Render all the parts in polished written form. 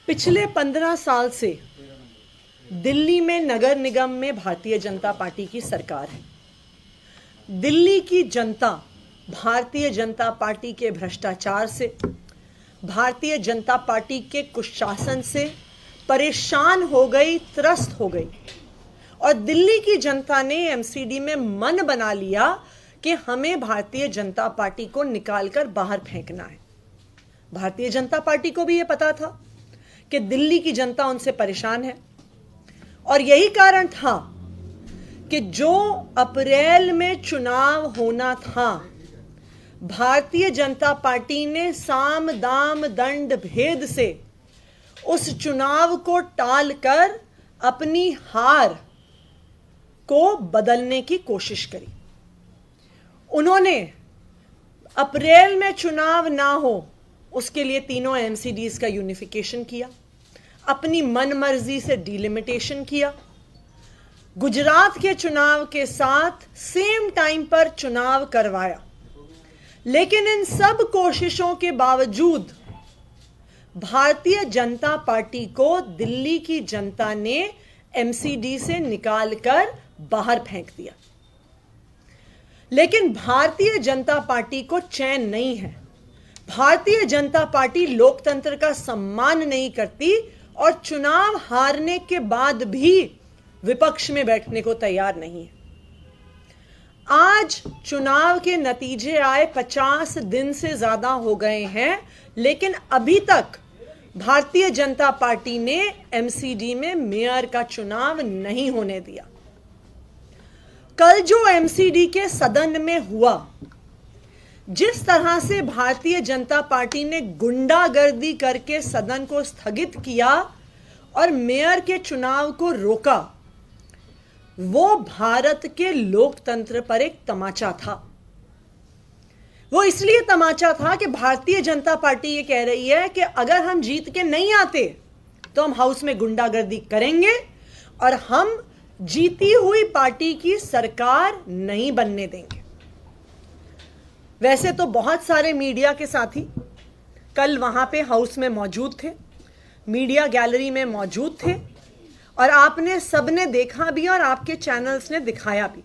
पिछले 15 साल से दिल्ली में नगर निगम में भारतीय जनता पार्टी की सरकार है। दिल्ली की जनता भारतीय जनता पार्टी के भ्रष्टाचार से, भारतीय जनता पार्टी के कुशासन से परेशान हो गई, त्रस्त हो गई और दिल्ली की जनता ने एमसीडी में मन बना लिया कि हमें भारतीय जनता पार्टी को निकालकर बाहर फेंकना है। भारतीय जनता पार्टी को भी यह पता था कि दिल्ली की जनता उनसे परेशान है और यही कारण था कि जो अप्रैल में चुनाव होना था, भारतीय जनता पार्टी ने साम दाम दंड भेद से उस चुनाव को टालकर अपनी हार को बदलने की कोशिश करी। उन्होंने अप्रैल में चुनाव ना हो उसके लिए तीनों एमसीडीज का यूनिफिकेशन किया, अपनी मनमर्जी से डिलिमिटेशन किया, गुजरात के चुनाव के साथ सेम टाइम पर चुनाव करवाया। लेकिन इन सब कोशिशों के बावजूद भारतीय जनता पार्टी को दिल्ली की जनता ने एमसीडी से निकालकर बाहर फेंक दिया। लेकिन भारतीय जनता पार्टी को चैन नहीं है। भारतीय जनता पार्टी लोकतंत्र का सम्मान नहीं करती और चुनाव हारने के बाद भी विपक्ष में बैठने को तैयार नहीं है। आज चुनाव के नतीजे आए 50 दिन से ज्यादा हो गए हैं, लेकिन अभी तक भारतीय जनता पार्टी ने एमसीडी में मेयर का चुनाव नहीं होने दिया। कल जो एमसीडी के सदन में हुआ, जिस तरह से भारतीय जनता पार्टी ने गुंडागर्दी करके सदन को स्थगित किया और मेयर के चुनाव को रोका, वो भारत के लोकतंत्र पर एक तमाचा था। वो इसलिए तमाचा था कि भारतीय जनता पार्टी ये कह रही है कि अगर हम जीत के नहीं आते तो हम हाउस में गुंडागर्दी करेंगे और हम जीती हुई पार्टी की सरकार नहीं बनने देंगे। वैसे तो बहुत सारे मीडिया के साथी कल वहां पे हाउस में मौजूद थे, मीडिया गैलरी में मौजूद थे और आपने सबने देखा भी और आपके चैनल्स ने दिखाया भी।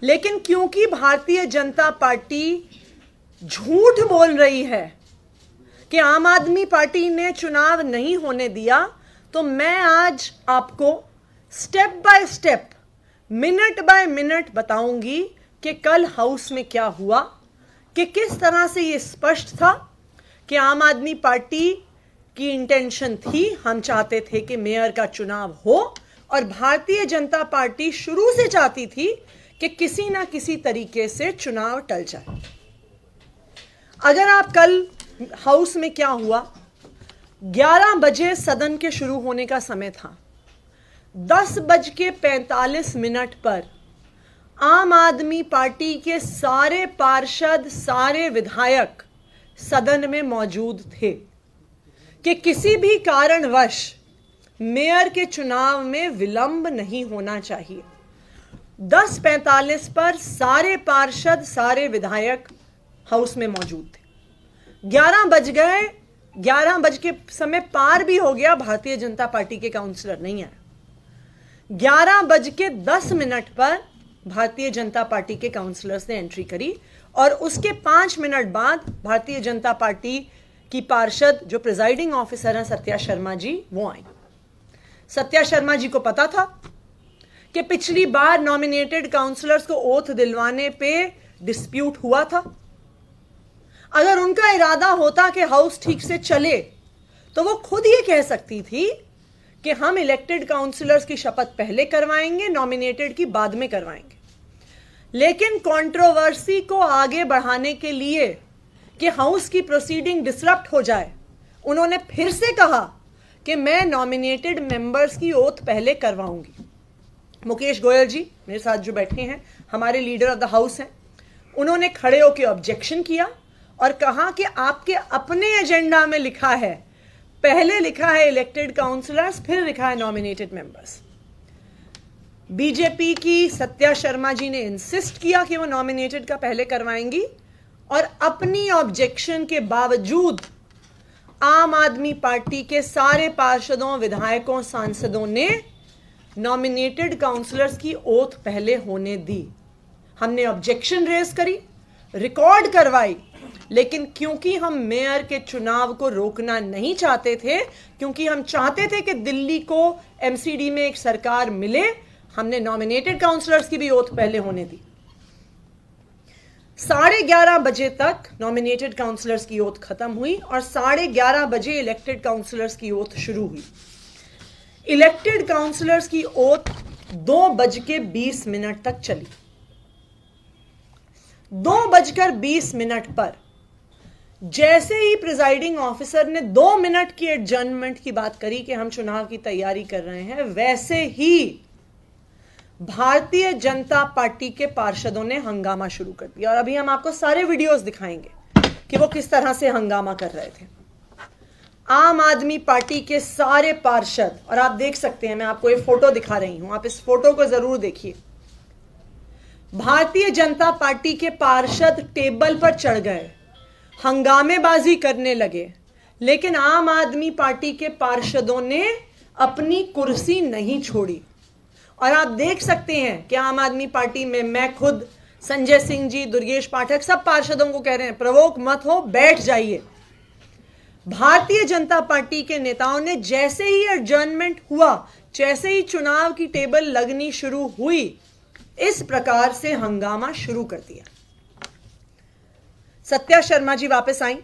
लेकिन क्योंकि भारतीय जनता पार्टी झूठ बोल रही है कि आम आदमी पार्टी ने चुनाव नहीं होने दिया, तो मैं आज आपको step by step, minute by minute बताऊंगी कि कल हाउस में क्या हुआ, कि किस तरह से यह स्पष्ट था कि आम आदमी पार्टी की इंटेंशन थी, हम चाहते थे कि मेयर का चुनाव हो और भारतीय जनता पार्टी शुरू से चाहती थी कि किसी ना किसी तरीके से चुनाव टल जाए। अगर आप कल हाउस में क्या हुआ, 11 बजे सदन के शुरू होने का समय था, 10:45 पर आम आदमी पार्टी के सारे पार्षद, सारे विधायक सदन में मौजूद थे कि किसी भी कारणवश मेयर के चुनाव में विलंब नहीं होना चाहिए। 10:45 पर सारे पार्षद, सारे विधायक हाउस में मौजूद थे। 11 बज गए, 11 बज के समय पार भी हो गया, भारतीय जनता पार्टी के काउंसलर नहीं आए। 11:10 पर भारतीय जनता पार्टी के काउंसलर्स ने एंट्री करी और उसके 5 मिनट बाद भारतीय जनता पार्टी की पार्षद जो प्रिजाइडिंग ऑफिसर हैं सत्या शर्मा जी, वो आई। सत्या शर्मा जी को पता था कि पिछली बार नॉमिनेटेड काउंसलर्स को ओथ दिलवाने पे डिस्प्यूट हुआ था। अगर उनका इरादा होता कि हाउस ठीक से चले तो वो खुद ये कह सकती थी कि हम इलेक्टेड काउंसलर्स की शपथ पहले करवाएंगे, नॉमिनेटेड की बाद में करवाएंगे। लेकिन कंट्रोवर्सी को आगे बढ़ाने के लिए कि हाउस की प्रोसीडिंग डिसरप्ट हो जाए, उन्होंने फिर से कहा कि मैं नॉमिनेटेड मेंबर्स की ओथ पहले करवाऊंगी। मुकेश गोयल जी मेरे साथ जो बैठे हैं, हमारे लीडर ऑफ द हाउस हैं, उन्होंने खड़े होकर ऑब्जेक्शन किया और कहा कि आपके अपने एजेंडा में लिखा है, पहले लिखा है इलेक्टेड काउंसलर्स, फिर लिखा है नॉमिनेटेड मेंबर्स। बीजेपी की सत्या शर्मा जी ने इंसिस्ट किया कि वो नॉमिनेटेड का पहले करवाएंगी और अपनी ऑब्जेक्शन के बावजूद आम आदमी पार्टी के सारे पार्षदों, विधायकों, सांसदों ने नॉमिनेटेड काउंसलर्स की ओथ पहले होने दी। हमने ऑब्जेक्शन रेज करी, रिकॉर्ड करवाई, लेकिन क्योंकि हम मेयर के चुनाव को रोकना नहीं चाहते थे, क्योंकि हम चाहते थे कि दिल्ली को एमसीडी में एक सरकार मिले, हमने नॉमिनेटेड काउंसलर्स की भी ओथ पहले होने दी। 11:30 बजे तक नॉमिनेटेड काउंसलर्स की ओथ खत्म हुई और 11:30 बजे इलेक्टेड काउंसलर्स की ओथ शुरू हुई। इलेक्टेड काउंसलर्स की ओथ 2:20 तक चली। 2:20 पर जैसे ही प्रिजाइडिंग ऑफिसर ने 2 मिनट की एडजर्नमेंट की बात करी कि हम चुनाव की तैयारी कर रहे हैं, वैसे ही भारतीय जनता पार्टी के पार्षदों ने हंगामा शुरू कर दिया। और अभी हम आपको सारे वीडियोस दिखाएंगे कि वो किस तरह से हंगामा कर रहे थे। आम आदमी पार्टी के सारे पार्षद, और आप देख सकते हैं, मैं आपको ये फोटो दिखा रही हूं, आप इस फोटो को जरूर देखिए। भारतीय जनता पार्टी के पार्षद टेबल पर चढ़ गए, हंगामेबाजी करने लगे, लेकिन आम आदमी पार्टी के पार्षदों ने अपनी कुर्सी नहीं छोड़ी। और आप देख सकते हैं कि आम आदमी पार्टी में मैं खुद, संजय सिंह जी, दुर्गेश पाठक, सब पार्षदों को कह रहे हैं प्रवोक मत हो, बैठ जाइए। भारतीय जनता पार्टी के नेताओं ने जैसे ही एडजर्नमेंट हुआ, जैसे ही चुनाव की टेबल लगनी शुरू हुई, इस प्रकार से हंगामा शुरू कर दिया। सत्या शर्मा जी वापस आई।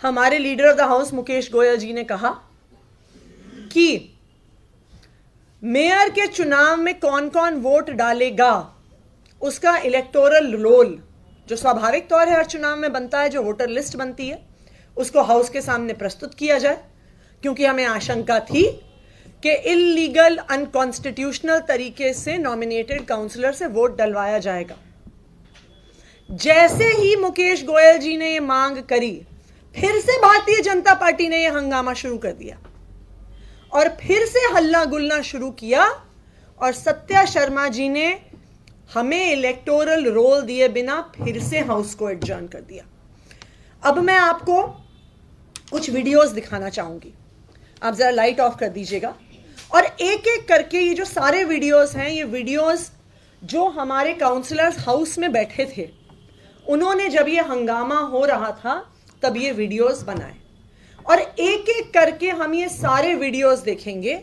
हमारे leader of the house Mukesh Goyal ji ने कहा कि मेयर के चुनाव में कौन कौन वोट डालेगा, उसका इलेक्टोरल रोल, जो स्वाभाविक तौर है हर चुनाव में बनता है, जो वोटर लिस्ट बनती है, उसको हाउस के सामने प्रस्तुत किया जाए, क्योंकि हमें आशंका थी कि इलीगल, अनकॉन्स्टिट्यूशनल तरीके से नॉमिनेटेड काउंसलर से वोट डलवाया जाएगा। जैसे ही मुकेश गोयल जी ने यह मांग करी, फिर से भारतीय जनता पार्टी ने यह हंगामा शुरू कर दिया और फिर से हल्ला गुल्ला शुरू किया। और सत्या शर्मा जी ने हमें इलेक्टोरल रोल दिए बिना फिर से हाउस को एडजर्न कर दिया। अब मैं आपको कुछ वीडियोस दिखाना चाहूंगी, आप जरा लाइट ऑफ कर दीजिएगा। और एक एक करके ये जो सारे वीडियोस हैं, ये वीडियोस जो हमारे काउंसलर्स हाउस में बैठे थे, उन्होंने जब ये हंगामा हो रहा था तब ये वीडियोस बनाए। और एक एक करके हम ये सारे वीडियोस देखेंगे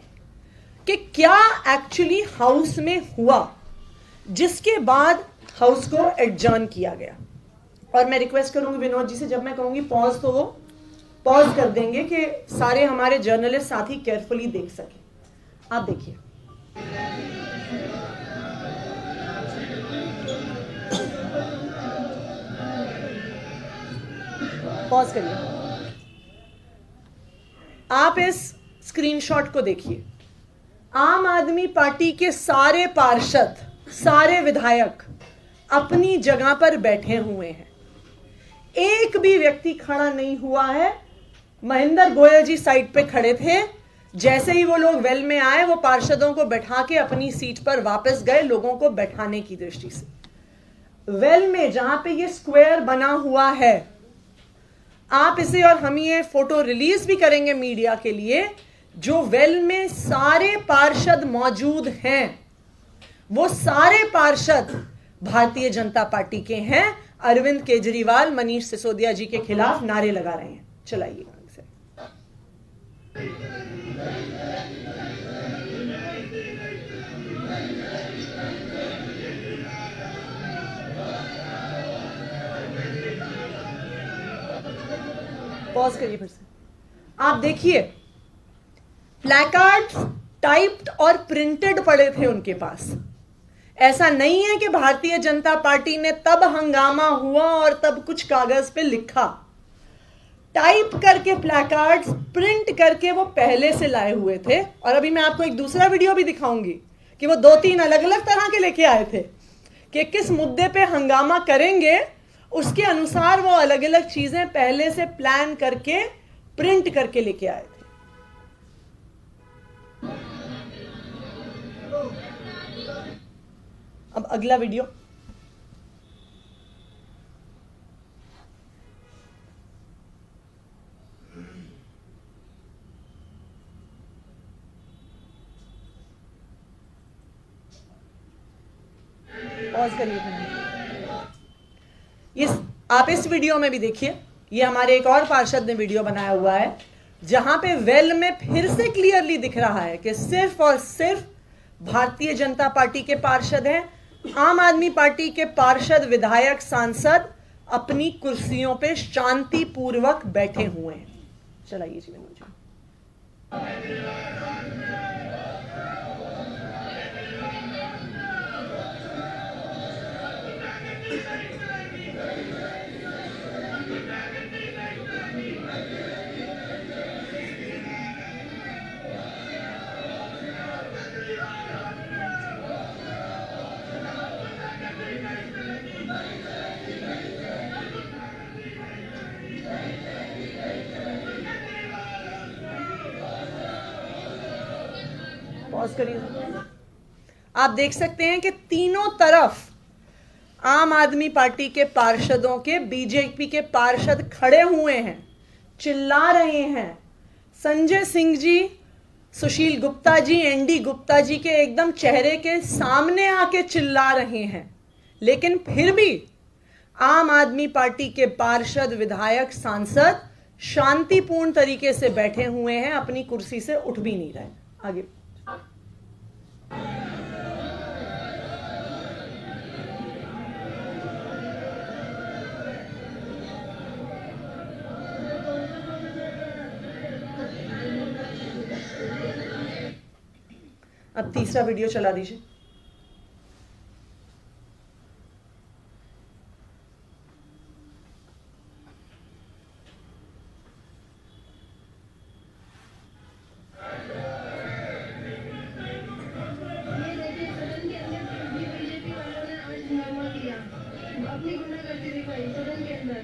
कि क्या एक्चुअली हाउस में हुआ, जिसके बाद हाउस को एडजर्न किया गया। और मैं रिक्वेस्ट करूंगी विनोद जी से, जब मैं कहूंगी पॉज तो वो पॉज कर देंगे कि सारे हमारे जर्नलिस्ट साथी केयरफुली देख सकें। आप देखिए। पॉज करिए। आप इस स्क्रीनशॉट को देखिए। आम आदमी पार्टी के सारे पार्षद, सारे विधायक अपनी जगह पर बैठे हुए हैं, एक भी व्यक्ति खड़ा नहीं हुआ है। महेंद्र गोयल जी साइड पे खड़े थे, जैसे ही वो लोग वेल में आए, वो पार्षदों को बैठा के अपनी सीट पर वापस गए, लोगों को बैठाने की दृष्टि से। वेल में जहां पे ये स्क्वायर बना हुआ है, आप इसे, और हम ये फोटो रिलीज भी करेंगे मीडिया के लिए, जो वेल में सारे पार्षद मौजूद हैं, वो सारे पार्षद भारतीय जनता पार्टी के हैं। अरविंद केजरीवाल, मनीष सिसोदिया जी के खिलाफ नारे लगा रहे हैं। चलाइए से। पॉज करिए फिर से। आप देखिए, प्लैकार्ड्स टाइप्ड और प्रिंटेड पड़े थे उनके पास। ऐसा नहीं है कि भारतीय जनता पार्टी ने तब हंगामा हुआ और तब कुछ कागज पे लिखा। टाइप करके प्लैकार्ड्स प्रिंट करके वो पहले से लाए हुए थे। और अभी मैं आपको एक दूसरा वीडियो भी दिखाऊंगी कि वो 2-3 अलग अलग तरह के लेके आए थे कि किस मुद्दे पे हंगामा करेंगे, उसके अनुसार वो अलग अलग चीजें पहले से प्लान करके प्रिंट करके लेके आए थे। अब अगला वीडियो। पॉज करिए। आप इस वीडियो में भी देखिए, ये हमारे एक और पार्षद ने वीडियो बनाया हुआ है जहां पे वेल में फिर से क्लियरली दिख रहा है कि सिर्फ और सिर्फ भारतीय जनता पार्टी के पार्षद हैं। आम आदमी पार्टी के पार्षद, विधायक, सांसद अपनी कुर्सियों पे शांतिपूर्वक बैठे हुए हैं। चलाइए जी मनोज। पॉज करिए। आप देख सकते हैं कि तीनों तरफ आम आदमी पार्टी के पार्षदों के, बीजेपी के पार्षद खड़े हुए हैं, चिल्ला रहे हैं। संजय सिंह जी, सुशील गुप्ता जी, एनडी गुप्ता जी के एकदम चेहरे के सामने आके चिल्ला रहे हैं, लेकिन फिर भी आम आदमी पार्टी के पार्षद, विधायक, सांसद शांतिपूर्ण तरीके से बैठे हुए हैं, अपनी कुर्सी से उठ भी नहीं रहे। आगे अब तीसरा वीडियो चला दीजिए। अपनी गुंडागर्दी दिखाई सदन के अंदर।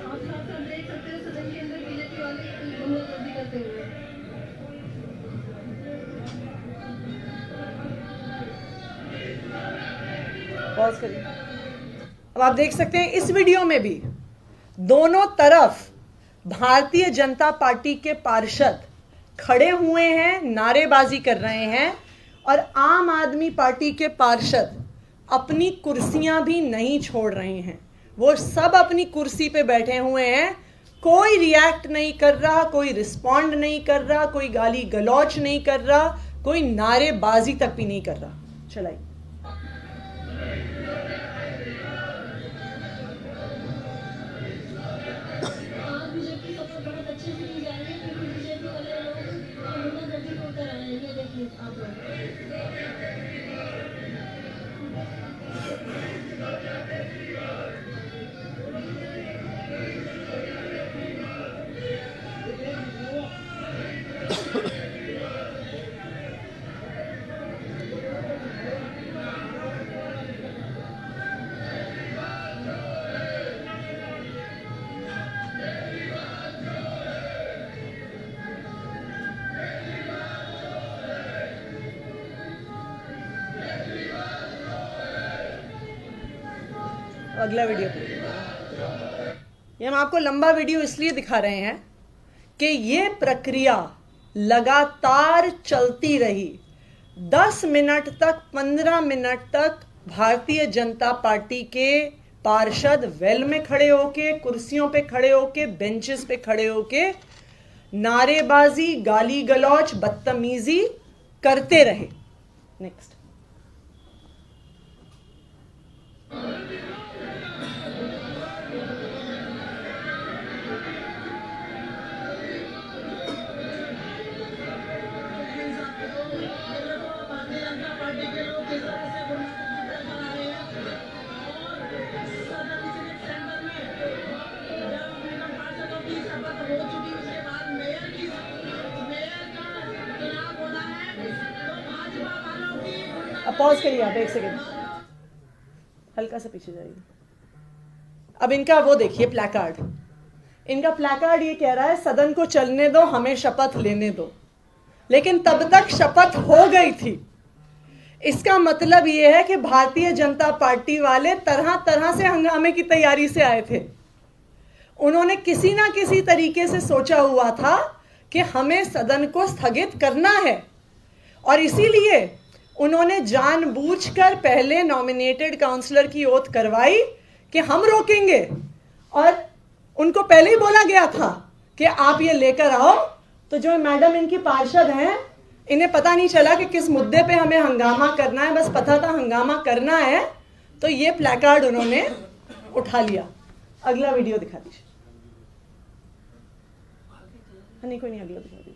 आप साफ-साफ देख सकते हो सदन के अंदर बीजेपी वाले गुंडागर्दी करते हुए। पॉज करिए। अब आप देख सकते हैं इस वीडियो में भी दोनों तरफ भारतीय जनता पार्टी के पार्षद खड़े हुए हैं, नारेबाजी कर रहे हैं, और आम आदमी पार्टी के पार्षद अपनी कुर्सियां भी नहीं छोड़ रहे हैं। वो सब अपनी कुर्सी पे बैठे हुए हैं, कोई रिएक्ट नहीं कर रहा, कोई रिस्पॉन्ड नहीं कर रहा, कोई गाली गलौच नहीं कर रहा, कोई नारेबाजी तक भी नहीं कर रहा। चलाइए। अगला वीडियो, ये हम आपको लंबा वीडियो इसलिए दिखा रहे हैं कि ये प्रक्रिया लगातार चलती रही। 10 मिनट तक, 15 मिनट तक भारतीय जनता पार्टी के पार्षद वेल में खड़े होके, कुर्सियों पे खड़े होके, बेंचेस पे खड़े होके नारेबाजी, गाली गलौच, बदतमीजी करते रहे। नेक्स्ट। अब पॉज करिए आप, एक सेकेंड, हल्का सा पीछे जाइए। अब इनका वो देखिए प्लैकार्ड। इनका प्लैकार्ड ये कह रहा है सदन को चलने दो, हमें शपथ लेने दो। लेकिन तब तक शपथ हो गई थी। इसका मतलब ये है कि भारतीय जनता पार्टी वाले तरह तरह से हंगामे की तैयारी से आए थे। उन्होंने किसी ना किसी तरीके से सोचा हुआ था कि हमें सदन को स्थगित करना है, और इसीलिए उन्होंने जानबूझकर पहले नॉमिनेटेड काउंसलर की ओथ करवाई कि हम रोकेंगे, और उनको पहले ही बोला गया था कि आप ये लेकर आओ। तो जो मैडम इनकी पार्षद हैं, इन्हें पता नहीं चला कि किस मुद्दे पे हमें हंगामा करना है, बस पता था हंगामा करना है, तो ये प्लेकार्ड उन्होंने उठा लिया। अगला वीडियो दिखा दीजिए। नहीं, कोई नहीं, अगला दिखा दीजिए।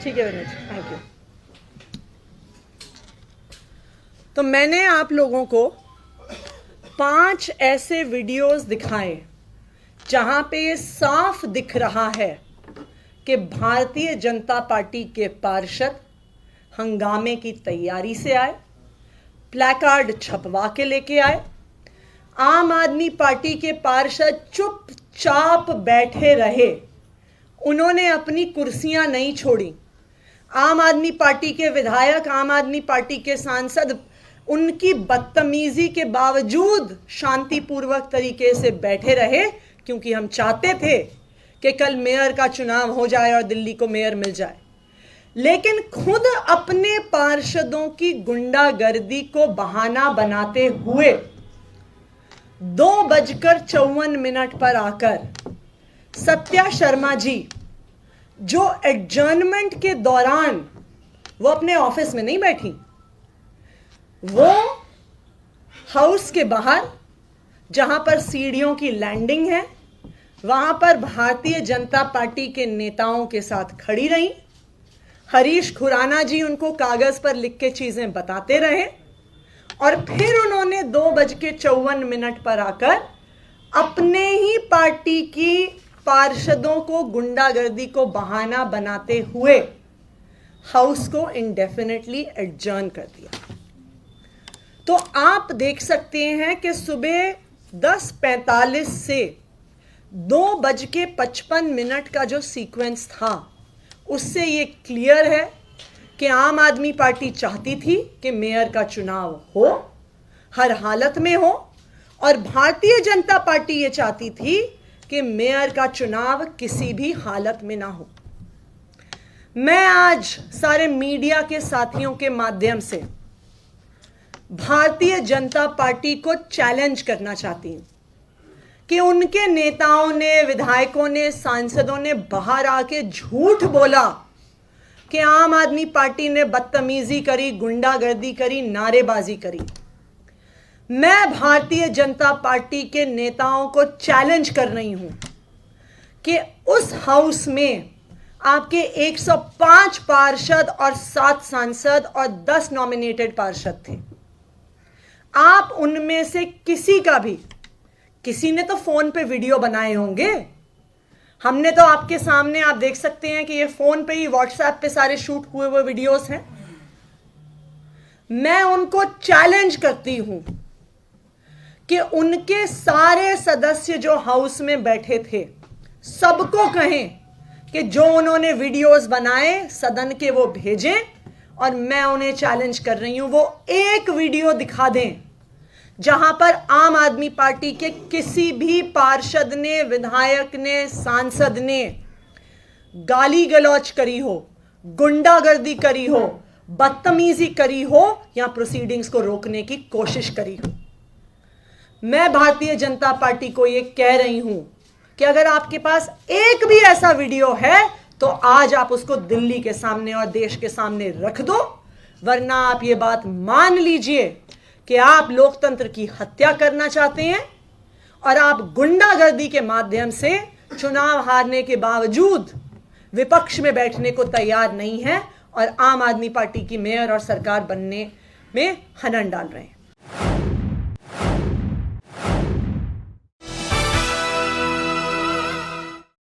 ठीक है विनीत, थैंक यू। तो मैंने आप लोगों को 5 ऐसे वीडियोस दिखाए जहां पे ये साफ दिख रहा है कि भारतीय जनता पार्टी के पार्षद हंगामे की तैयारी से आए, प्लेकार्ड छपवा के लेके आए। आम आदमी पार्टी के पार्षद चुपचाप बैठे रहे, उन्होंने अपनी कुर्सियां नहीं छोड़ी। आम आदमी पार्टी के विधायक, आम आदमी पार्टी के सांसद उनकी बदतमीजी के बावजूद शांतिपूर्वक तरीके से बैठे रहे, क्योंकि हम चाहते थे कि कल मेयर का चुनाव हो जाए और दिल्ली को मेयर मिल जाए। लेकिन खुद अपने पार्षदों की गुंडागर्दी को बहाना बनाते हुए 2:54 पर आकर सत्या शर्मा जी, जो एडजर्नमेंट के दौरान वो अपने ऑफिस में नहीं बैठी, वो हाउस के बाहर जहां पर सीढ़ियों की लैंडिंग है, वहां पर भारतीय जनता पार्टी के नेताओं के साथ खड़ी रही। हरीश खुराना जी उनको कागज पर लिख के चीजें बताते रहे, और फिर उन्होंने 2:54 पर आकर अपने ही पार्टी की पार्षदों को गुंडागर्दी को बहाना बनाते हुए हाउस को इंडेफिनेटली एडजर्न कर दिया। तो आप देख सकते हैं कि सुबह 10:45 से 2:55 का जो सीक्वेंस था, उससे ये क्लियर है कि आम आदमी पार्टी चाहती थी कि मेयर का चुनाव हो, हर हालत में हो, और भारतीय जनता पार्टी ये चाहती थी कि मेयर का चुनाव किसी भी हालत में ना हो। मैं आज सारे मीडिया के साथियों के माध्यम से भारतीय जनता पार्टी को चैलेंज करना चाहती हूं कि उनके नेताओं ने, विधायकों ने, सांसदों ने बाहर आके झूठ बोला कि आम आदमी पार्टी ने बदतमीजी करी, गुंडागर्दी करी, नारेबाजी करी। मैं भारतीय जनता पार्टी के नेताओं को चैलेंज कर रही हूं कि उस हाउस में आपके 105 पार्षद और 7 सांसद और 10 नॉमिनेटेड पार्षद थे। आप उनमें से किसी ने तो फोन पे वीडियो बनाए होंगे। हमने तो आपके सामने, आप देख सकते हैं कि ये फोन पे ही, व्हाट्सएप पे सारे शूट हुए हुए वीडियोस हैं। मैं उनको चैलेंज करती हूं कि उनके सारे सदस्य जो हाउस में बैठे थे, सबको कहें कि जो उन्होंने वीडियोस बनाए सदन के वो भेजें, और मैं उन्हें चैलेंज कर रही हूं वो एक वीडियो दिखा दें जहां पर आम आदमी पार्टी के किसी भी पार्षद ने, विधायक ने, सांसद ने गाली गलौज करी हो, गुंडागर्दी करी हो, बदतमीजी करी हो, या प्रोसीडिंग्स को रोकने की कोशिश करी हो। मैं भारतीय जनता पार्टी को यह कह रही हूं कि अगर आपके पास एक भी ऐसा वीडियो है तो आज आप उसको दिल्ली के सामने और देश के सामने रख दो, वरना आप ये बात मान लीजिए कि आप लोकतंत्र की हत्या करना चाहते हैं और आप गुंडागर्दी के माध्यम से चुनाव हारने के बावजूद विपक्ष में बैठने को तैयार नहीं है और आम आदमी पार्टी की मेयर और सरकार बनने में हनन डाल रहे हैं।